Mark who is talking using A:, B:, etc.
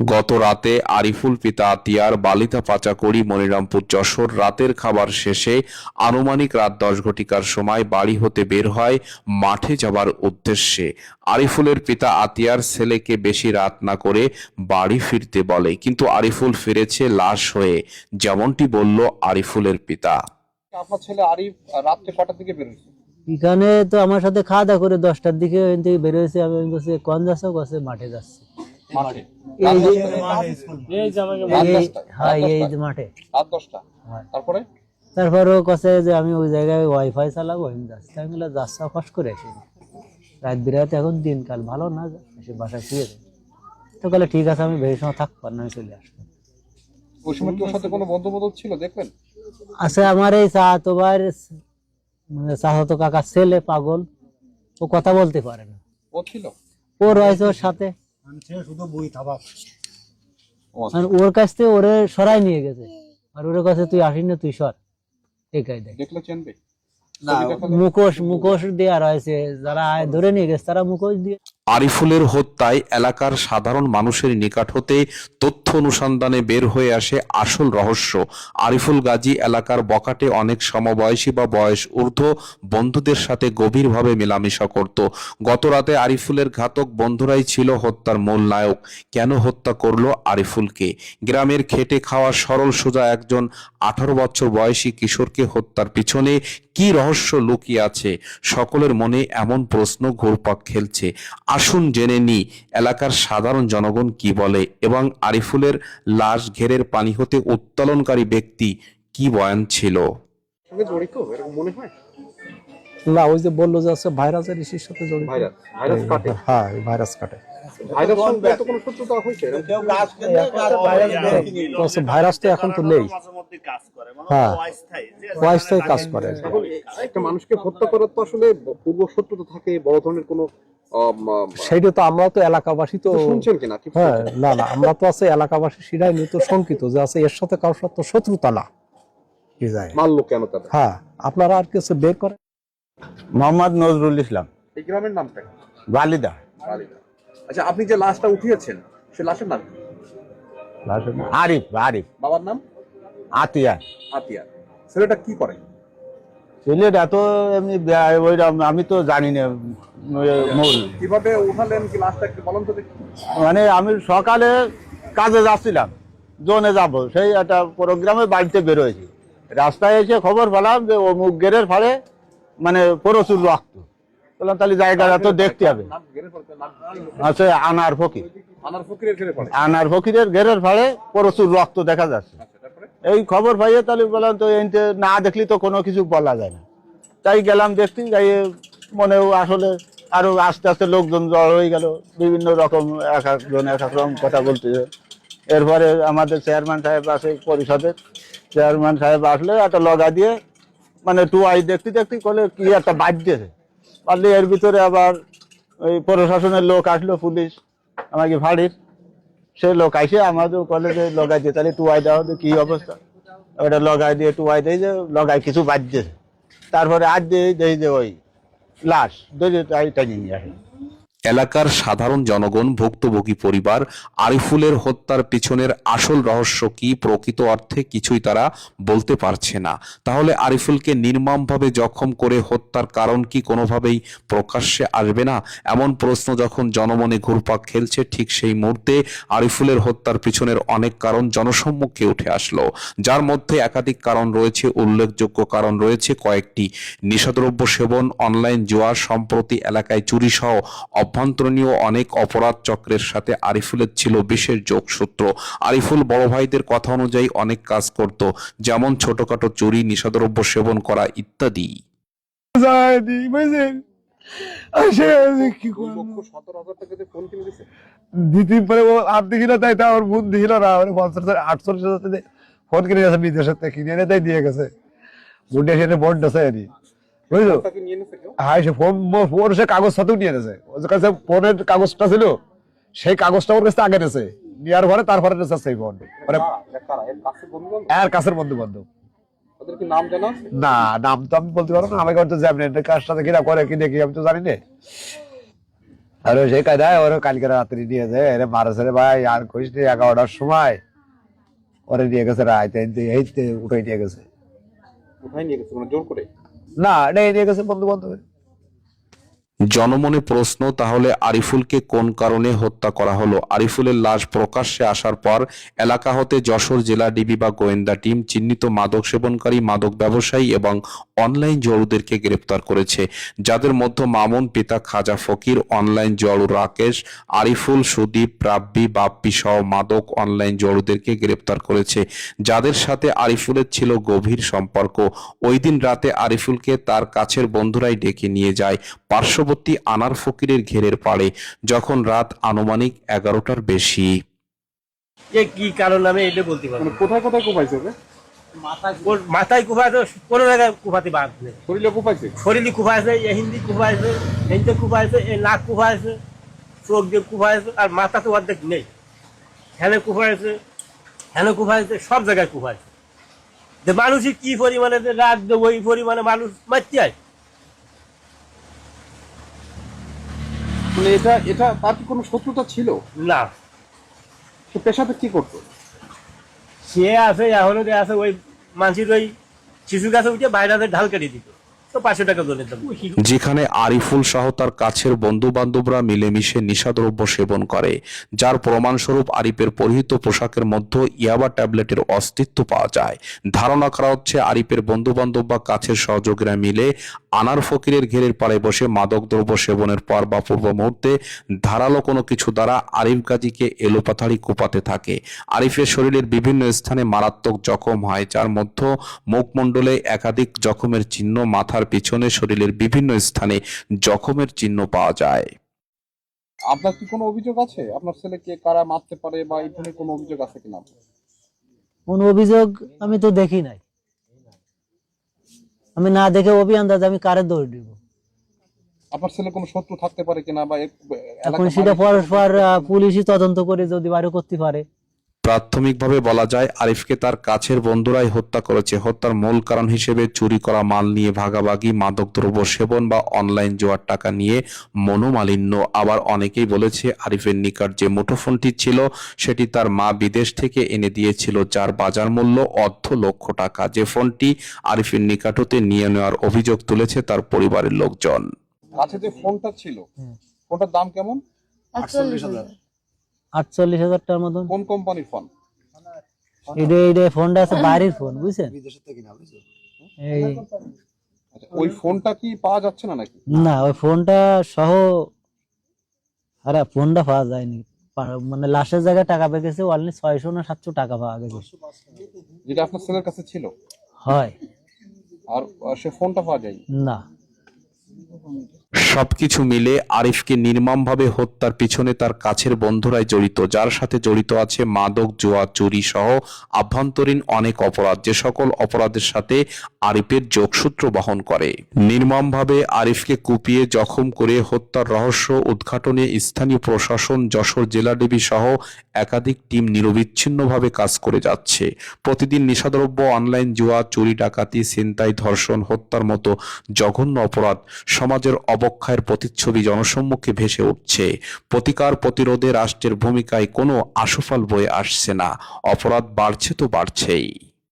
A: গত রাতে আরিফুল পিতা আতিয়ার বালিতা পাচাকড়ি মনিরামপুর যশোর রাতের খাবার শেষে আনুমানিক রাত 10 ঘটিকার সময় বাড়ি হতে বের হয় মাঠে যাবার উদ্দেশ্যে। আরিফুলের পিতা আতিয়ার ছেলেকে বেশি রাত না করে বাড়ি ফিরতে বলে, কিন্তু আরিফুল ফিরেছে লাশ হয়ে, যেমনটি বলল আরিফুলের পিতা।
B: আপনার ছেলে আরিফ রাত্রে কটার দিকে বেরোচ্ছে?
C: এখানে তো আমার সাথে খাওয়া দাওয়া করে 10টার দিকে ওখান থেকে বেরোয়েছে। আমি বলছি কোন যাচ্ছ? কাছে মাঠে যাচ্ছি।
B: মাঠে?
C: এই যে
B: রাত
C: এই-
B: 10টা?
C: হ্যাঁ
B: রাত
C: এই
B: 10টা?
C: যে মাঠে।
B: রাত 10টা।
C: হ্যাঁ।
B: তারপরে
C: তারপর ও কাছে যে আমি ওই জায়গায় ওয়াইফাই চালাবো, আমি যাচ্ছি। আমি বললাম যাচ্ছা ফস করে আসি, রাত বিরাতে এখন দিনকাল ভালো না, এসে বাসায় শুয়ে যাই। তো বলে ঠিক আছে, আমি বেশি সময় থাকবো না, আমি চলে আসবো।
B: ওই সময় কি ওর সাথে কোনো বন্ধু বান্ধব ছিল দেখলেন?
C: আচ্ছা, আমার এই চাচাতো ভাইয়ের মানে চাচাতো কাকার ছেলে পাগল, ও কথা বলতে পারে না।
B: ও ছিল?
C: ও রয়েছে ওর সাথে,
B: ও আচ্ছা।
C: আর ওর কাছ থেকে ওরে সরাই নিয়ে গেছে, আর ওর কাছে তুই আসিস না, তুই সর। এই কায়দায়
B: দেখলে চিনবে?
C: মুখোশ দেওয়া রয়েছে, যারা ধরে নিয়ে গেছে তারা মুখোশ দিয়ে।
A: আরিফুলের হত্যায় এলাকার সাধারণ মানুষের নিকট হতে তথ্য অনুসন্ধানে বের হয়ে আসে আসল রহস্য। আরিফুল গাজী এলাকার বখাটে অনেক সমবয়সী বা বয়স ঊর্ধ্ব বন্ধুদের সাথে গভীরভাবে মেলামেশা করত। গত রাতে আরিফুলের ঘাতক বন্ধুরাই ছিল হত্যার মূল নায়ক। কেন হত্যা করলো আরিফুলকে? গ্রামের খেটে খাওয়া সরল সোজা একজন 18 বছর বয়সী কিশোরকে হত্যার পিছনে কি রহস্য লুকিয়ে আছে? সকলের মনে এমন প্রশ্ন ঘুরপাক খেলছে। আসুন জেনে নি এলাকার সাধারণ জনগণ কি বলে এবং আরিফুলের লাশ ঘেরের পানি হতে উত্তোলনকারী ব্যক্তি কি বয়ান ছিল।
B: সঙ্গে জড়িত এরকম মনে হয়?
D: না, ওই যে বললো যে আছে ভাইরাসের ইস্যুর সাথে জড়িত।
B: ভাইরাস কাটে?
D: হ্যাঁ, ভাইরাস কাটে।
B: ভাইরাস সঙ্গে তো কোনো শত্রুতা হয়েছে?
D: ভাইরাস তো এখন তো নেই। হ্যাঁ, অস্থায়ী কাজ করে।
B: এখন একটা মানুষকে হত্যা করার তো আসলে পূর্ব শত্রুতা থাকে, বড় ধরনের কোনো
D: সেইটা তো আমরা তো এলাকাবাসী তো
B: শুনছেন কিনা? কি
D: হ্যাঁ, না আমরা তো আছে এলাকাবাসী সেটাই নিয়ে তো শঙ্কিত যে আছে এর সাথে কারোর সাথে তো শত্রুতা না কি যায়।
B: মারলো কেন তাদের?
D: হ্যাঁ, আপনারা আর কিছু বের করেন।
E: মোহাম্মদ নজরুল ইসলাম,
B: এই গ্রামের নামটা কি?
E: বালিদা।
B: বালিদা। আচ্ছা, আপনি যে লাশটা উঠিয়েছেন সে লাশের নাম কি?
E: আরিফ আরিফ
B: বাবার নাম?
E: আতিয়া।
B: আতিয়া। ছেলেটা কি করে?
E: ছেলেটা তো এমনি ওইরকম আমি তো জানি না মূল।
B: কিভাবে উঠালেন কি লাশটা একটু বলেন তো দেখি।
E: মানে আমি সকালে কাজে যাচ্ছিলাম, জোনে যাব, সেই একটা প্রোগ্রামে বাড়িতে বেরোয়েছি। রাস্তায় এসে খবর পেলাম যে অমুক গেরের ফাড়ে মানে প্রচুর রক্ত। বললাম তাহলে জায়গাটা তো দেখতে হবে।
B: নাম গেরে পড়তে নাম কি?
E: আছে আনার ফকির।
B: আনার ফকিরের গেরে পড়ে।
E: আনার ফকিরের গেরের ফাড়ে প্রচুর রক্ত দেখা যাচ্ছে।
B: আচ্ছা, তারপরে?
E: এই খবর পাইয়ে তাহলে বললাম তো এনতে না দেখলি তো কোনো কিছু বলা যায় না। তাই গেলাম দেখতে, যাই মনেও আসলে আরো আস্তে আস্তে লোকজন জড় হয়ে গেল, বিভিন্ন রকম এক একজন এক এক রকম কথা বলতেছে। এরপরে আমাদের চেয়ারম্যান সাহেব আছে পরিষদের, চেয়ারম্যান সাহেব আসলে একটা লগা দিয়ে মানে টুয়াই দেখতে দেখতে করলে কি একটা বাদ দিয়েছে। পারলে এর ভিতরে আবার ওই প্রশাসনের লোক আসলো, পুলিশ আমাকে ফাঁড়ির সে লোক আইসে আমাদের কলেজে লগাই দিয়ে তাহলে টুয়াই দেওয়া হতো কি অবস্থা। ওটা লগাই দিয়ে টুয়াই দিয়ে যে লগাই কিছু বাদ দিয়েছে। তারপরে আজ দিয়ে দেই যে ওই লাশ ধরে তাই নিয়ে আসে।
A: এলাকার সাধারণ জনগণ, ভুক্তভোগী পরিবার আরিফুলের হত্যার পিছনের আসল রহস্য কি প্রকৃত অর্থে কিছুই তারা বলতে পারছে না। তাহলে আরিফুলকে নির্মমভাবে জখম করে হত্যার কারণ কি কোনোভাবেই প্রকাশ্যে আসবে না? এমন প্রশ্ন যখন জনমনে ঘুরপাক খেলছে, ঠিক সেই মুহূর্তে আরিফুলের হত্যার পিছনের অনেক কারণ জনসম্মুখে উঠে আসলো, যার মধ্যে একাধিক কারণ রয়েছে। উল্লেখযোগ্য কারণ রয়েছে কয়েকটি: নেশাদ্রব্য সেবন, অনলাইন জুয়া, সম্প্রতি এলাকায় চুরি সহ অভ্যন্তরীণ অনেক অপরাধ চক্রের সাথে আরিফুলের ছিল বিশেষ যোগসূত্র। আরিফুল বড় ভাইদের কথা অনুযায়ী অনেক কাজ করত, যেমন ছোটখাটো চুরি, নেশাদ্রব্য সেবন করা ইত্যাদি।
B: 17,000 টাকা দিয়ে ফোন কিনে দিছে?
F: দ্বিতীয় পরে ও আর দেখি না, তাই তা ওর বোন দেখি না, ওর 50,000 48,000 ফোন কিনে গেছে বিদেশের থেকে, কিনে এনে তাই দিয়ে গেছে। বুড্ডে সেটা বন্ড আছে আর কি, বুঝলো।
B: টাকা নিয়ে নিছে কেউ?
F: হ্যাঁ, সে ফোন সে কাগজ সাথেও নিয়ে এনেছে। ওর কাছে ফোনের কাগজটা ছিল, সেই কাগজটা ওর কাছে আগে নেছে, নেওয়ার পরে তারপরে নেছে সেই ফোন। মানে
B: কারা? এর কাছে বন্ধু-বান্ধব?
F: আর কাছের বন্ধু বান্ধব।
B: ওদের কি নাম জানা আছে?
F: না, নাম তো আমি বলতে পারবো না, আমাকে হয়তো যাবেন কাজটা কিনা করে কি দেখি আমি তো জানি না। আর সেই কায়দায় ওরা কালকে রাত্রি নিয়ে যায় এরে মারাছে রে ভাই, আর কইস নি 11টার সময় ওরে নিয়ে গেছে রাইতে এইতে উঠাই নিয়ে গেছে।
B: কোথায় নিয়ে গেছে, মানে জোর করে?
F: না নিয়ে গেছে বন্ধু বান্ধব।
A: জনমনে প্রশ্ন, তাহলে আরিফুলকে কোন কারণে হত্যা করা হলো? আরিফুলের লাশ প্রকাশ্যে আসার পর এলাকা হতে যশোর জেলা ডিবি বা গোয়েন্দা টিম চিহ্নিত মাদক সেবনকারী, মাদক ব্যবসায়ী এবং অনলাইন জড়ুদেরকে গ্রেপ্তার করেছে, যাদের মধ্যে মামুন, পিতা খাজা ফকির, অনলাইন জড়ু রাকেশ, আরিফুল, সুদীপ, রাব্বি, বাপ্পি সহ মাদক অনলাইন জড়ুদেরকে গ্রেপ্তার করেছে, যাদের সাথে আরিফুলের ছিল গভীর সম্পর্ক। ওই দিন রাতে আরিফুলকে তার কাছের বন্ধুরাই ডেকে নিয়ে যায় পার্শ্ববর্তী আনার ফকিরের ঘেরের পাড়ে, যখন রাত আনুমানিক 11টার বেশি।
G: কি কারণ আমি এটা বলতে পারবো
B: মানে কোথায় কোথায় কোপাইছে ওকে?
G: ওর মাথায় কুপাইছে, কোনো জায়গায় কুপাতে বাদ নেই।
B: শরীরে কোপাইছে?
G: শরীরে কুপাইছে, এ হিন্দি কুপাইছে, হিন্দে কুপাইছে, এ নাক কুপাইছে, চোখ দিয়ে কুপাইছে, আর মাথা তো অর্ধেক নেই। হ্যানে কুপাইছে, হ্যানে কুপাইছে, সব জায়গায় কুপাইছে। যে মানুষের কি পরিমাণে যে রাগ দেব, ওই পরিমাণে মানুষ মারতে হয়।
B: মানে এটা তার কি কোনো শত্রুতা ছিল?
G: না,
B: সে পেশাতে কি করতো?
G: সে আছে এখনো যে আছে ওই মানুষের ওই শিশু গাছে উঠে বাইরে ঢাল কেটে দিত, তো 500 টাকা দলের দাম।
A: যেখানে আরিফুল সহ তার কাছের বন্ধু বান্ধবরা মিলেমিশে নিশাদ্রব্য সেবন করে, যার প্রমাণস্বরূপ আরিফের পরিহিত পোশাকের মধ্যে ইয়াবা ট্যাবলেটের অস্তিত্ব পাওয়া যায়। ধারণা করা হচ্ছে আরিফের বন্ধু বান্ধব বা কাছের সহযোগীরা মিলে আনার ফকিরের ঘেরের পাড়ে বসে মাদকদ্রব্য সেবনের পর বা পূর্ব মুহূর্তে ধারালো কোনো কিছু দ্বারা আরিফ গাজীকে এলোপাথাড়ি কোপাতে থাকে। আরিফের শরীরের বিভিন্ন স্থানে মারাত্মক জখম হয়, যার মধ্যে মুখমণ্ডলে একাধিক জখমের চিহ্ন, মাথার পিছনে শরীরের বিভিন্ন স্থানে জখমের চিহ্ন পাওয়া যায়।
B: আপনার কি কোনো অভিযোগ আছে আপনার ছেলেকে কারা মারতে পারে বা এই ধরনের কোনো অভিযোগ আছে কিনা?
C: কোন অভিযোগ আমি তো দেখি নাই। আমি না দেখে অভিযান আমি কারে দৌড় দিব?
B: আপনার ছেলে কোনো শত্রু থাকতে পারে কিনা বা
C: এখন সেটা পরস্পর পুলিশই তদন্ত করে যদি বাইরে করতে পারে।
A: প্রাথমিকভাবে বলা যায় আরিফকে তার কাছের বন্ধুরাই হত্যা করেছে। হত্যার মূল কারণ হিসেবে চুরি করা মাল নিয়ে ভাগাভাগি, মাদকদ্রব্য সেবন বা অনলাইন জুয়ার টাকা নিয়ে মনোমালিন্য। আবার অনেকেই বলেছে আরিফের নিকট যে মুঠোফোনটি ছিল সেটি তার মা বিদেশ থেকে এনে দিয়েছিল, যার বাজার মূল্য অর্ধ লক্ষ টাকা। যে ফোনটি আরিফের নিকট হতে নিয়ে নেওয়ার অভিযোগ তুলেছে তার পরিবারের লোকজন।
B: কাছে যে ফোনটা ছিল ফোনটার দাম কেমন?
C: 48,000 টাকার মতন।
B: কোন কোম্পানির ফোন?
C: এটা ফোনটা আছে বাইরের ফোন, বুঝছেন? এই
B: আচ্ছা, ওই ফোনটা কি পাওয়া যাচ্ছে না নাকি?
C: না, ওই ফোনটা সহ আরে ফোনটা পাওয়া যায়নি। মানে লাশের জায়গায় টাকা পেয়ে গেছে অলরেডি 600 না 700 টাকা পাওয়া গেছে,
B: যেটা আপনার ছেলের কাছে ছিল।
C: হয়।
B: আর সে ফোনটা পাওয়া যায়নি?
C: না,
A: সবকিছু মিলে আরিফকে নির্মমভাবে হত্যার পিছনে তার কাছের বন্ধুরাই জড়িত, যার সাথে জড়িত আছে মাদক, জুয়া, চুরি সহ আভ্যন্তরীণ অনেক অপরাধ, যে সকল অপরাধের সাথে আরিফের যোগসূত্র বহন করে। নির্মমভাবে আরিফকে কুপিয়ে জখম করে হত্যার রহস্য উদ্ঘাটনে স্থানীয় প্রশাসন, যশোর জেলা ডিবি সহ একাধিক টিম নিরবিচ্ছিন্নভাবে কাজ করে যাচ্ছে। প্রতিদিন নেশাদ্রব্য, অনলাইন জুয়া, চুরি, ডাকাতি, ছিনতাই, ধর্ষণ, হত্যার মতো জঘন্য অপরাধ সমাজের অবক্ষয়ের প্রতিচ্ছবি জনসম্মুখে ভেসে উঠছে। প্রতিকার প্রতিরোধে রাষ্ট্রের ভূমিকায় কোনো আশুফল বয়ে আসছে না, অপরাধ বাড়ছে তো বাড়ছেই।